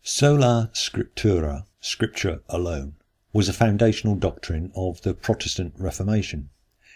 Sola Scriptura, Scripture alone, was a foundational doctrine of the Protestant Reformation.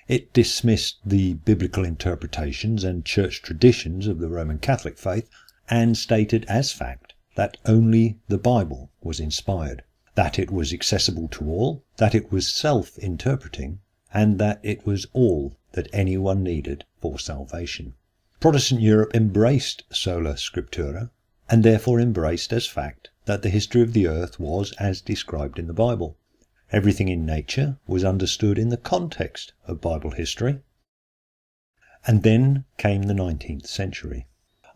It dismissed the biblical interpretations and church traditions of the Roman Catholic faith and stated as fact that only the Bible was inspired, that it was accessible to all, that it was self-interpreting, and that it was all that anyone needed for salvation. Protestant Europe embraced Sola Scriptura, and therefore embraced as fact that the history of the earth was as described in the Bible. Everything in nature was understood in the context of Bible history. And then came the 19th century.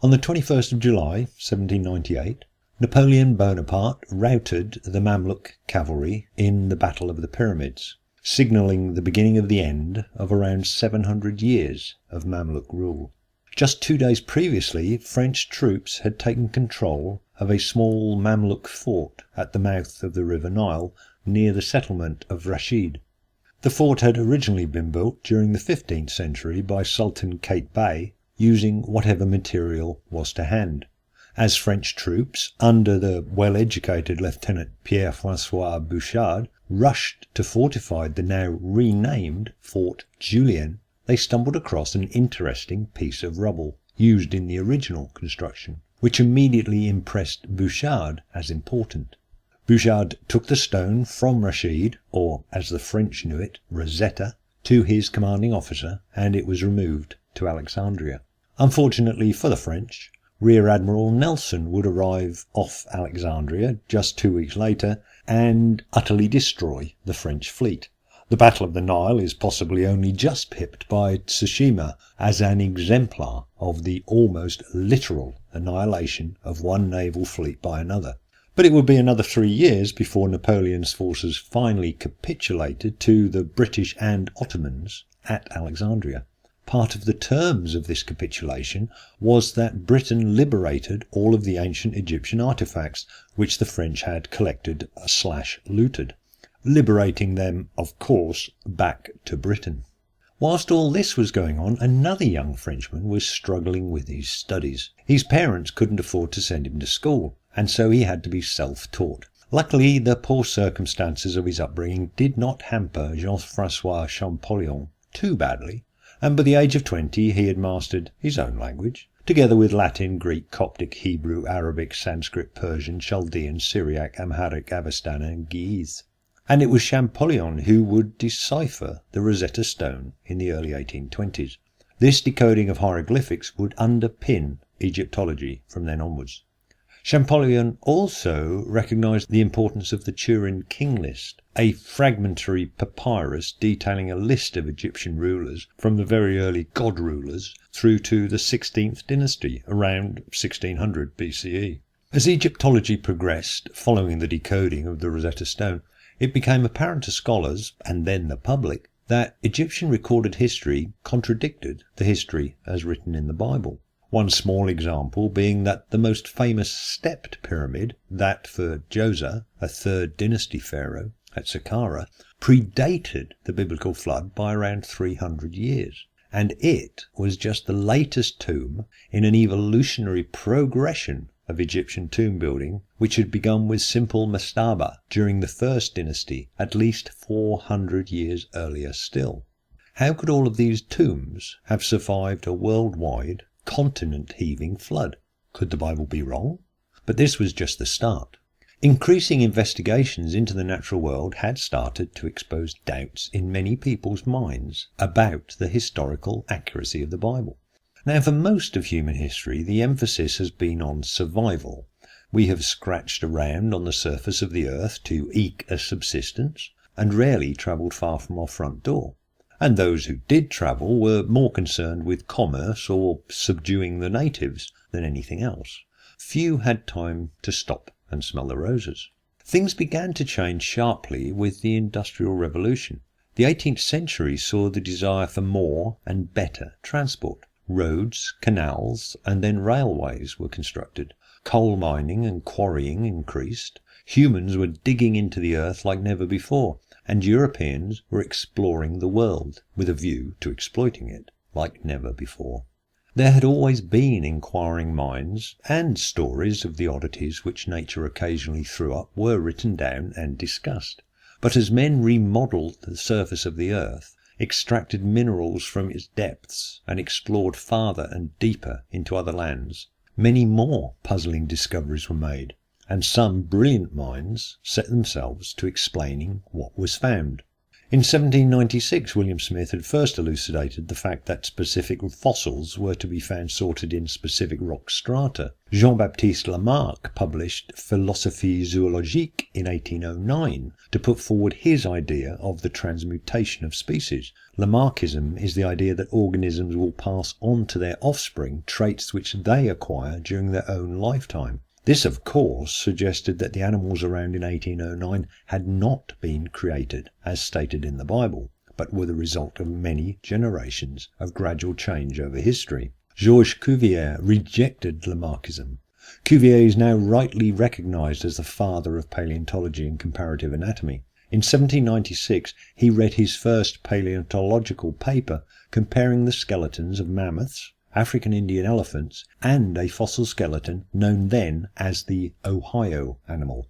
On the 21st of July, 1798, Napoleon Bonaparte routed the Mamluk cavalry in the Battle of the Pyramids, signalling the beginning of the end of around 700 years of Mamluk rule. Just 2 days previously, French troops had taken control of a small Mamluk fort at the mouth of the River Nile near the settlement of Rashid. The fort had originally been built during the 15th century by Sultan Kate Bey, using whatever material was to hand. As French troops, under the well-educated Lieutenant Pierre-François Bouchard, rushed to fortify the now renamed Fort Julien, they stumbled across an interesting piece of rubble used in the original construction, which immediately impressed Bouchard as important. Bouchard took the stone from Rashid, or as the French knew it, Rosetta, to his commanding officer, and it was removed to Alexandria. Unfortunately for the French, Rear Admiral Nelson would arrive off Alexandria just 2 weeks later and utterly destroy the French fleet. The Battle of the Nile is possibly only just pipped by Tsushima as an exemplar of the almost literal annihilation of one naval fleet by another. But it would be another 3 years before Napoleon's forces finally capitulated to the British and Ottomans at Alexandria. Part of the terms of this capitulation was that Britain liberated all of the ancient Egyptian artifacts which the French had collected/looted, liberating them, of course, back to Britain. Whilst all this was going on, another young Frenchman was struggling with his studies. His parents couldn't afford to send him to school, and so he had to be self-taught. Luckily, the poor circumstances of his upbringing did not hamper Jean-François Champollion too badly, and by the age of 20 he had mastered his own language, together with Latin, Greek, Coptic, Hebrew, Arabic, Sanskrit, Persian, Chaldean, Syriac, Amharic, Avestan and Ge'ez. And it was Champollion who would decipher the Rosetta Stone in the early 1820s. This decoding of hieroglyphics would underpin Egyptology from then onwards. Champollion also recognised the importance of the Turin King List, a fragmentary papyrus detailing a list of Egyptian rulers from the very early god rulers through to the 16th dynasty around 1600 BCE. As Egyptology progressed following the decoding of the Rosetta Stone, it became apparent to scholars, and then the public, that Egyptian recorded history contradicted the history as written in the Bible. One small example being that the most famous stepped pyramid, that for Djoser, a 3rd dynasty pharaoh at Saqqara, predated the biblical flood by around 300 years, and it was just the latest tomb in an evolutionary progression of Egyptian tomb building, which had begun with simple mastaba during the 1st dynasty at least 400 years earlier still. How could all of these tombs have survived a worldwide, continent-heaving flood? Could the Bible be wrong? But this was just the start. Increasing investigations into the natural world had started to expose doubts in many people's minds about the historical accuracy of the Bible. Now, for most of human history, the emphasis has been on survival. We have scratched around on the surface of the earth to eke a subsistence, and rarely travelled far from our front door. And those who did travel were more concerned with commerce or subduing the natives than anything else. Few had time to stop and smell the roses. Things began to change sharply with the Industrial Revolution. The 18th century saw the desire for more and better transport. Roads, canals, and then railways were constructed. Coal mining and quarrying increased. Humans were digging into the earth like never before, and Europeans were exploring the world with a view to exploiting it like never before. There had always been inquiring minds, and stories of the oddities which nature occasionally threw up were written down and discussed. But as men remodelled the surface of the earth, extracted minerals from its depths, and explored farther and deeper into other lands, many more puzzling discoveries were made, and some brilliant minds set themselves to explaining what was found. In 1796, William Smith had first elucidated the fact that specific fossils were to be found sorted in specific rock strata. Jean-Baptiste Lamarck published Philosophie zoologique in 1809 to put forward his idea of the transmutation of species. Lamarckism is the idea that organisms will pass on to their offspring traits which they acquire during their own lifetime. This, of course, suggested that the animals around in 1809 had not been created, as stated in the Bible, but were the result of many generations of gradual change over history. Georges Cuvier rejected Lamarckism. Cuvier is now rightly recognized as the father of paleontology and comparative anatomy. In 1796, he read his first paleontological paper comparing the skeletons of mammoths, African Indian elephants, and a fossil skeleton known then as the Ohio animal.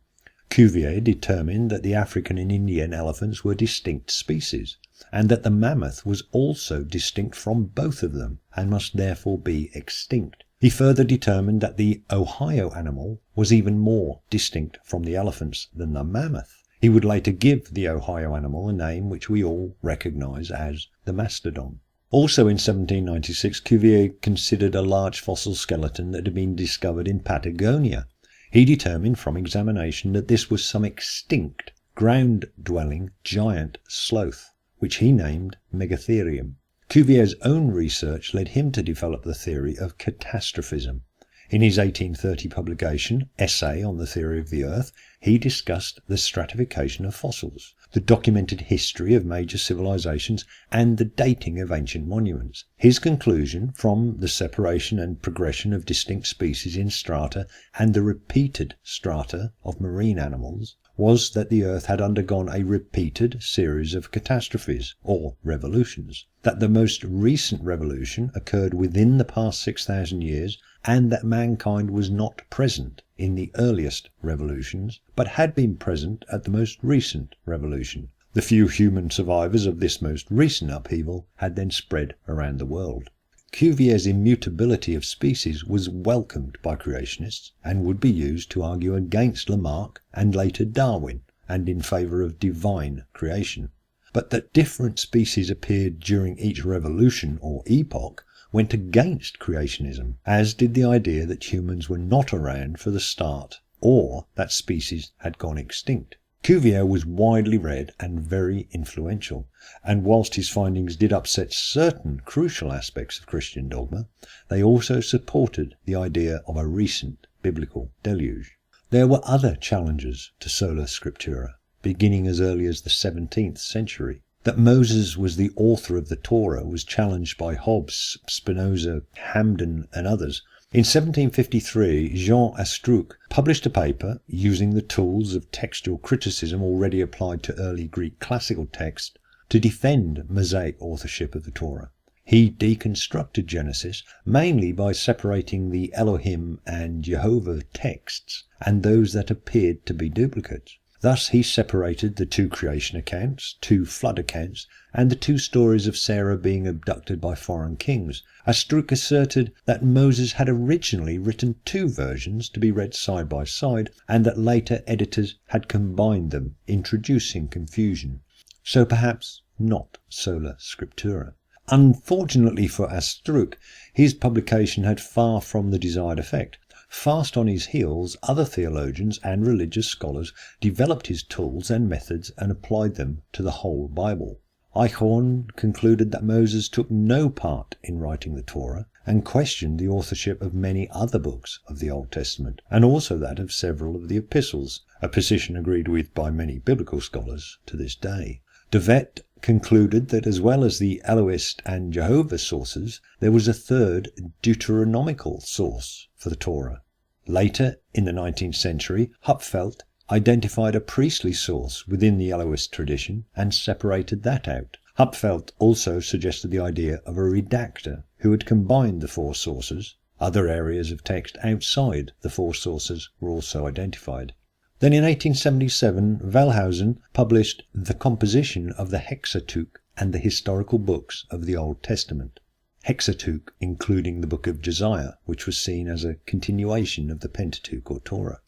Cuvier determined that the African and Indian elephants were distinct species, and that the mammoth was also distinct from both of them, and must therefore be extinct. He further determined that the Ohio animal was even more distinct from the elephants than the mammoth. He would later give the Ohio animal a name which we all recognise as the mastodon. Also in 1796, Cuvier considered a large fossil skeleton that had been discovered in Patagonia. He determined from examination that this was some extinct, ground-dwelling giant sloth, which he named Megatherium. Cuvier's own research led him to develop the theory of catastrophism. In his 1830 publication, Essay on the Theory of the Earth, he discussed the stratification of fossils, the documented history of major civilizations, and the dating of ancient monuments. His conclusion, from the separation and progression of distinct species in strata and the repeated strata of marine animals, was that the Earth had undergone a repeated series of catastrophes, or revolutions, that the most recent revolution occurred within the past 6,000 years, and that mankind was not present in the earliest revolutions, but had been present at the most recent revolution. The few human survivors of this most recent upheaval had then spread around the world. Cuvier's immutability of species was welcomed by creationists and would be used to argue against Lamarck and later Darwin, and in favour of divine creation. But that different species appeared during each revolution or epoch went against creationism, as did the idea that humans were not around for the start, or that species had gone extinct. Cuvier was widely read and very influential, and whilst his findings did upset certain crucial aspects of Christian dogma, they also supported the idea of a recent biblical deluge. There were other challenges to Sola Scriptura, beginning as early as the 17th century. That Moses was the author of the Torah was challenged by Hobbes, Spinoza, Hamden and others. In 1753, Jean Astruc published a paper using the tools of textual criticism already applied to early Greek classical texts to defend Mosaic authorship of the Torah. He deconstructed Genesis mainly by separating the Elohim and Jehovah texts and those that appeared to be duplicates. Thus he separated the two creation accounts, two flood accounts, and the two stories of Sarah being abducted by foreign kings. Astruc asserted that Moses had originally written two versions to be read side by side, and that later editors had combined them, introducing confusion. So perhaps not Sola Scriptura. Unfortunately for Astruc, his publication had far from the desired effect. Fast on his heels, other theologians and religious scholars developed his tools and methods and applied them to the whole Bible. Eichhorn concluded that Moses took no part in writing the Torah and questioned the authorship of many other books of the Old Testament, and also that of several of the epistles, a position agreed with by many biblical scholars to this day. De Wet concluded that as well as the Elohist and Jehovah sources, there was a third Deuteronomical source for the Torah. Later, in the 19th century, Hupfeld identified a priestly source within the Elohist tradition and separated that out. Hupfeld also suggested the idea of a redactor who had combined the four sources. Other areas of text outside the four sources were also identified. Then in 1877, Wellhausen published The Composition of the Hexateuch and the Historical Books of the Old Testament. Hexateuch including the Book of Josiah, which was seen as a continuation of the Pentateuch or Torah.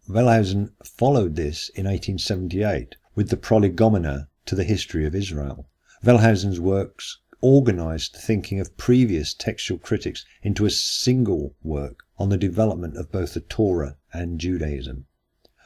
Wellhausen followed this in 1878 with the Prolegomena to the History of Israel. Wellhausen's works organized the thinking of previous textual critics into a single work on the development of both the Torah and Judaism.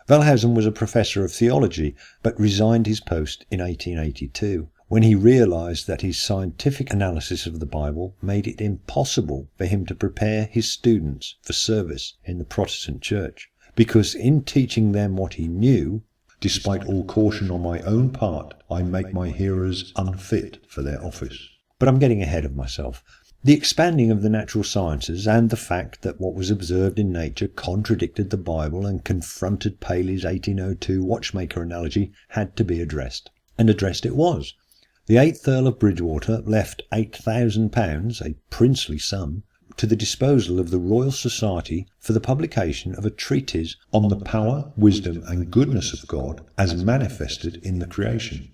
Wellhausen was a professor of theology, but resigned his post in 1882 when he realized that his scientific analysis of the Bible made it impossible for him to prepare his students for service in the Protestant Church, because in teaching them what he knew, despite all caution on my own part, I make my hearers unfit for their office. But I'm getting ahead of myself. The expanding of the natural sciences and the fact that what was observed in nature contradicted the Bible and confronted Paley's 1802 watchmaker analogy had to be addressed. And addressed it was. The 8th Earl of Bridgewater left £8,000, a princely sum, to the disposal of the Royal Society for the publication of a treatise on the power, wisdom and goodness of God as manifested in the creation.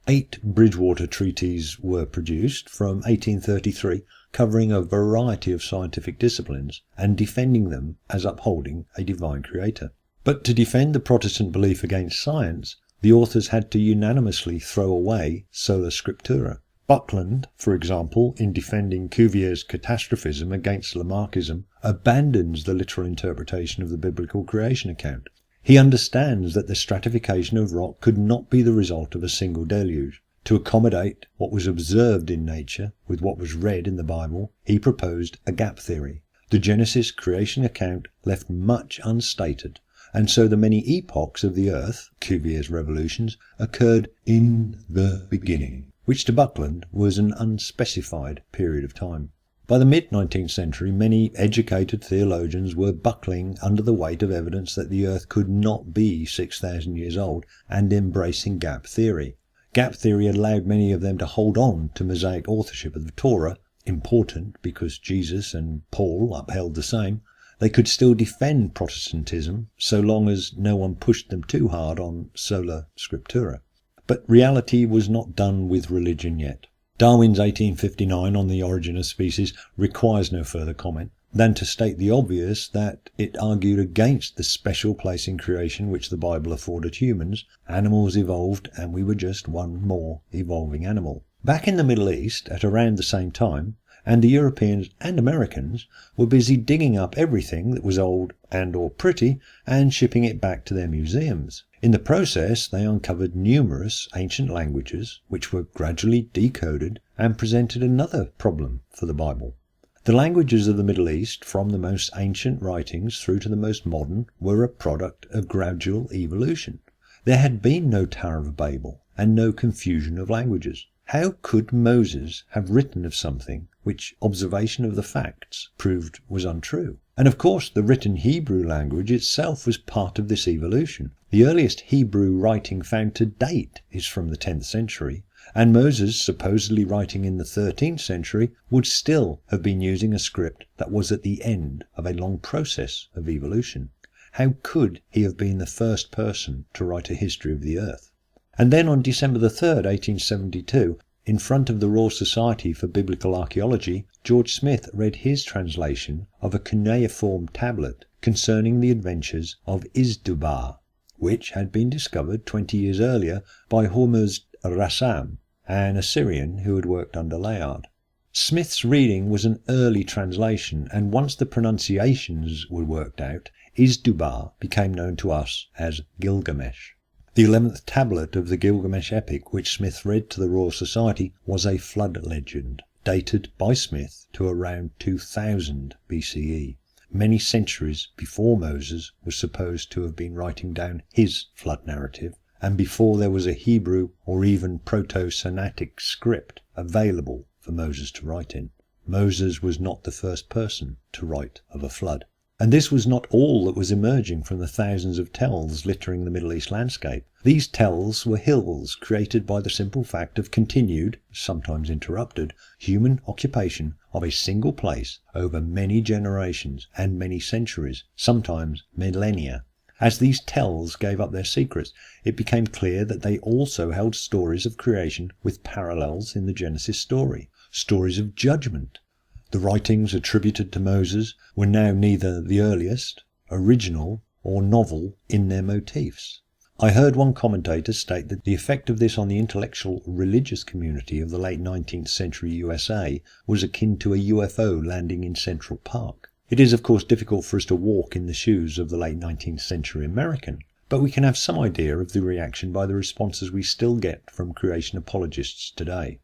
8 Bridgewater treatises were produced from 1833, covering a variety of scientific disciplines and defending them as upholding a divine creator. But to defend the Protestant belief against science, the authors had to unanimously throw away Sola Scriptura. Buckland, for example, in defending Cuvier's catastrophism against Lamarckism, abandons the literal interpretation of the biblical creation account. He understands that the stratification of rock could not be the result of a single deluge. To accommodate what was observed in nature with what was read in the Bible, he proposed a gap theory. The Genesis creation account left much unstated, and so the many epochs of the earth, Cuvier's revolutions, occurred in the beginning, which to Buckland was an unspecified period of time. By the mid-19th century, many educated theologians were buckling under the weight of evidence that the earth could not be 6,000 years old and embracing gap theory. Gap theory allowed many of them to hold on to Mosaic authorship of the Torah, important because Jesus and Paul upheld the same. They could still defend Protestantism so long as no one pushed them too hard on Sola Scriptura. But reality was not done with religion yet. Darwin's 1859 on the origin of species requires no further comment than to state the obvious that it argued against the special place in creation which the Bible afforded humans. Animals evolved and we were just one more evolving animal. Back in the Middle East, at around the same time, and the Europeans and Americans were busy digging up everything that was old and or pretty and shipping it back to their museums. In the process, they uncovered numerous ancient languages which were gradually decoded and presented another problem for the Bible. The languages of the Middle East, from the most ancient writings through to the most modern, were a product of gradual evolution. There had been no Tower of Babel and no confusion of languages. How could Moses have written of something which observation of the facts proved was untrue? And of course the written Hebrew language itself was part of this evolution. The earliest Hebrew writing found to date is from the 10th century, and Moses, supposedly writing in the 13th century, would still have been using a script that was at the end of a long process of evolution. How could he have been the first person to write a history of the earth? And then on December the 3rd, 1872, in front of the Royal Society for Biblical Archeology, George Smith read his translation of a cuneiform tablet concerning the adventures of Izdubar, which had been discovered 20 years earlier by Hormuzd Rassam, an Assyrian who had worked under Layard. Smith's reading was an early translation, and once the pronunciations were worked out, Izdubar became known to us as Gilgamesh. The 11th tablet of the Gilgamesh epic which Smith read to the Royal Society was a flood legend, dated by Smith to around 2000 BCE, many centuries before Moses was supposed to have been writing down his flood narrative, and before there was a Hebrew or even Proto-Semitic script available for Moses to write in. Moses was not the first person to write of a flood. And this was not all that was emerging from the thousands of tells littering the Middle East landscape. These tells were hills created by the simple fact of continued, sometimes interrupted, human occupation of a single place over many generations and many centuries, sometimes millennia. As these tells gave up their secrets, it became clear that they also held stories of creation with parallels in the Genesis story, stories of judgment. The writings attributed to Moses were now neither the earliest, original, or novel in their motifs. I heard one commentator state that the effect of this on the intellectual religious community of the late 19th century USA was akin to a UFO landing in Central Park. It is of course difficult for us to walk in the shoes of the late 19th century American, but we can have some idea of the reaction by the responses we still get from creation apologists today.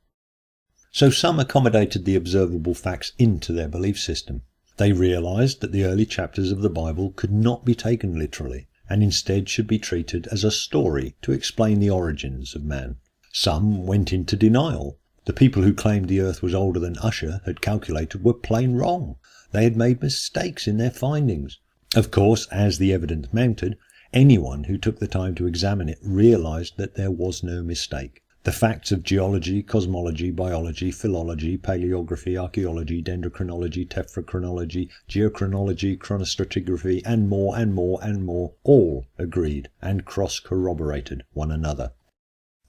So some accommodated the observable facts into their belief system. They realized that the early chapters of the Bible could not be taken literally, and instead should be treated as a story to explain the origins of man. Some went into denial. The people who claimed the earth was older than Usher had calculated were plain wrong. They had made mistakes in their findings. Of course, as the evidence mounted, anyone who took the time to examine it realized that there was no mistake. The facts of geology, cosmology, biology, philology, paleography, archaeology, dendrochronology, tephrochronology, geochronology, chronostratigraphy, and more, all agreed and cross-corroborated one another.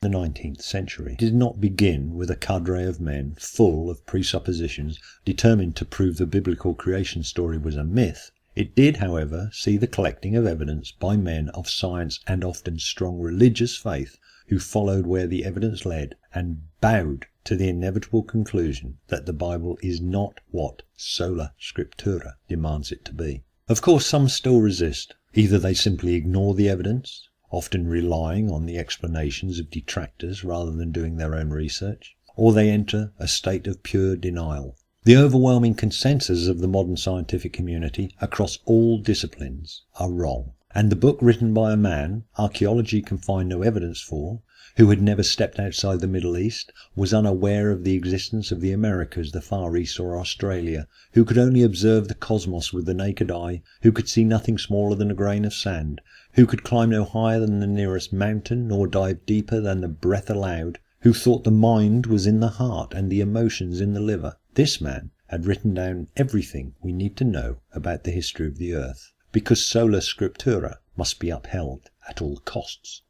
The 19th century did not begin with a cadre of men full of presuppositions determined to prove the biblical creation story was a myth. It did, however, see the collecting of evidence by men of science and often strong religious faith who followed where the evidence led and bowed to the inevitable conclusion that the Bible is not what Sola Scriptura demands it to be. Of course, some still resist. Either they simply ignore the evidence, often relying on the explanations of detractors rather than doing their own research, or they enter a state of pure denial. The overwhelming consensus of the modern scientific community across all disciplines are wrong. And the book written by a man archaeology can find no evidence for, who had never stepped outside the Middle East, was unaware of the existence of the Americas, the Far East or Australia, who could only observe the cosmos with the naked eye, who could see nothing smaller than a grain of sand, who could climb no higher than the nearest mountain nor dive deeper than the breath allowed, who thought the mind was in the heart and the emotions in the liver. This man had written down everything we need to know about the history of the earth, because Sola Scriptura must be upheld at all costs.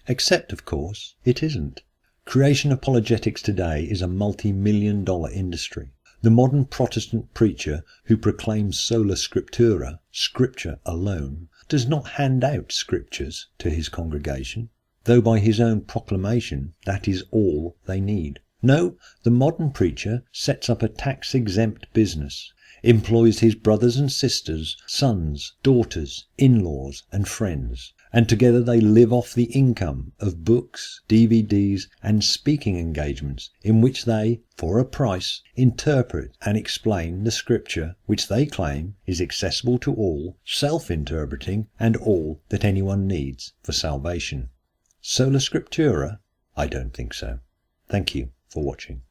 Except, of course, it isn't. Creation apologetics today is a multi-million-dollar industry. The modern Protestant preacher who proclaims Sola Scriptura, Scripture alone, does not hand out scriptures to his congregation, though by his own proclamation that is all they need. No, the modern preacher sets up a tax-exempt business, employs his brothers and sisters, sons, daughters, in-laws and friends, and together they live off the income of books, DVDs and speaking engagements in which they, for a price, interpret and explain the scripture which they claim is accessible to all, self-interpreting and all that anyone needs for salvation. Sola Scriptura? I don't think so. Thank you for watching.